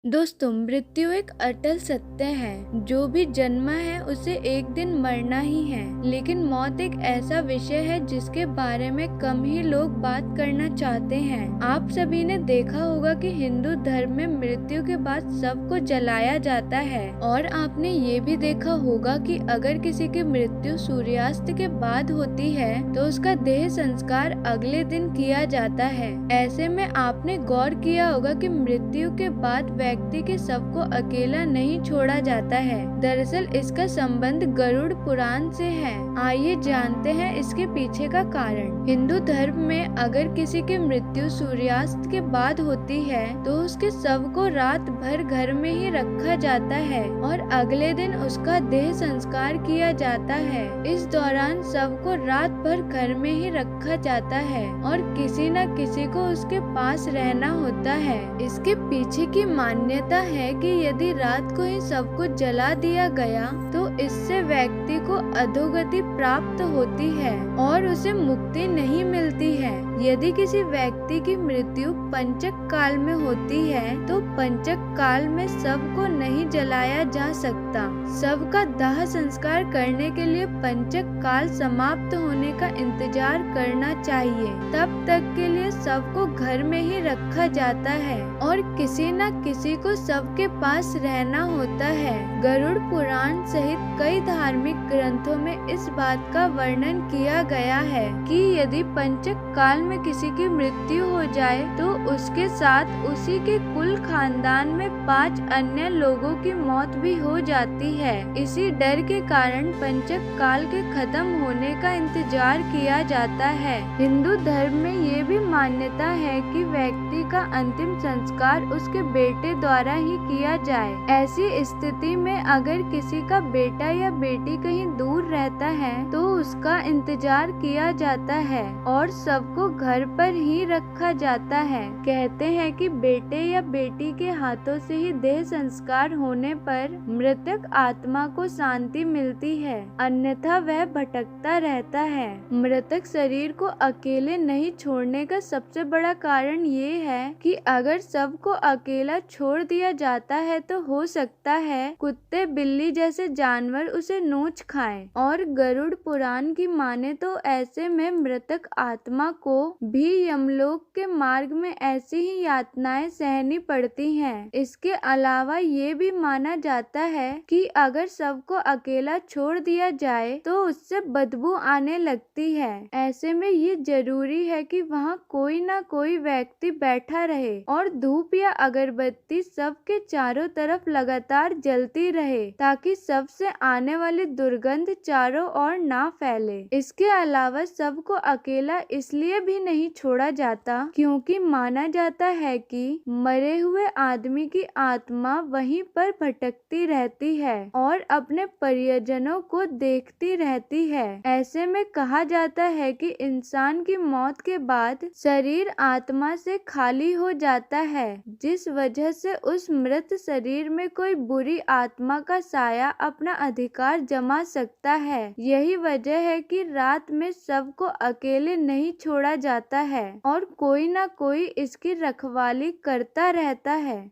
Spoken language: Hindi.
दोस्तों, मृत्यु एक अटल सत्य है। जो भी जन्मा है उसे एक दिन मरना ही है। लेकिन मौत एक ऐसा विषय है जिसके बारे में कम ही लोग बात करना चाहते हैं। आप सभी ने देखा होगा कि हिंदू धर्म में मृत्यु के बाद सबको जलाया जाता है, और आपने ये भी देखा होगा कि अगर किसी की मृत्यु सूर्यास्त के बाद होती है तो उसका देह संस्कार अगले दिन किया जाता है। ऐसे में आपने गौर किया होगा कि मृत्यु के बाद व्यक्ति के शव को अकेला नहीं छोड़ा जाता है। दरअसल इसका संबंध गरुड़ पुराण से है। आइए जानते हैं इसके पीछे का कारण। हिंदू धर्म में अगर किसी की मृत्यु सूर्यास्त के बाद होती है तो उसके शव को रात भर घर में ही रखा जाता है और अगले दिन उसका देह संस्कार किया जाता है। इस दौरान शव को रात भर घर में ही रखा जाता है और किसी न किसी को उसके पास रहना होता है। इसके पीछे की मान्यता है कि यदि रात को ही शव को जला दिया गया तो इससे व्यक्ति को अधोगति प्राप्त होती है और उसे मुक्ति नहीं मिलती है। यदि किसी व्यक्ति की मृत्यु पंचक काल में होती है तो पंचक काल में शव को नहीं जलाया जा सकता। शव का दाह संस्कार करने के लिए पंचक काल समाप्त होने का इंतजार करना चाहिए। तब तक के लिए शव को घर में ही रखा जाता है और किसी न किसी को शव के पास रहना होता है। गरुड़ पुराण सहित कई धार्मिक ग्रंथों में इस बात का वर्णन किया गया है कि यदि पंचक काल में किसी की मृत्यु हो जाए तो उसके साथ उसी के कुल खानदान में 5 अन्य लोगों की मौत भी हो जाती है। इसी डर के कारण पंचक काल के खत्म होने का इंतजार किया जाता है। हिंदू धर्म में ये भी मान्यता है कि व्यक्ति का अंतिम संस्कार उसके बेटे द्वारा ही किया जाए। ऐसी स्थिति में अगर किसी का बेटा या बेटी कहीं दूर रहता है तो उसका इंतजार किया जाता है और सबको घर पर ही रखा जाता है। कहते हैं कि बेटे या बेटी के हाथों से ही देह संस्कार होने पर मृतक आत्मा को शांति मिलती है, अन्यथा वह भटकता रहता है। मृतक शरीर को अकेले नहीं छोड़ने का सबसे बड़ा कारण ये है कि अगर सबको अकेला छोड़ दिया जाता है तो हो सकता है कुत्ते बिल्ली जैसे जानवर उसे नोच खाएं। और गरुड़ पुराण की माने तो ऐसे में मृतक आत्मा को भी यमलोक के मार्ग में ऐसी ही यातनाएं सहनी पड़ती हैं। इसके अलावा ये भी माना जाता है कि अगर सबको अकेला छोड़ दिया जाए तो उससे बदबू आने लगती है। ऐसे में ये जरूरी है कि वहाँ कोई ना कोई व्यक्ति बैठा रहे और धूप या अगरबत्ती सबके चारों तरफ लगातार जलती रहे ताकि सबसे आने वाली दुर्गंध चारों ओर ना फैले। इसके अलावा सबको अकेला इसलिए भी नहीं छोड़ा जाता क्योंकि माना जाता है कि मरे हुए आदमी की आत्मा वहीं पर भटकती रहती है और अपने परिजनों को देखती रहती है। ऐसे में कहा जाता है कि इंसान की मौत के बाद शरीर आत्मा से खाली हो जाता है, जिस वजह से उस मृत शरीर में कोई बुरी आत्मा का साया अपना अधिकार जमा सकता है। यही वजह है कि रात में शव को अकेले नहीं छोड़ा जाता है और कोई ना कोई इसकी रखवाली करता रहता है।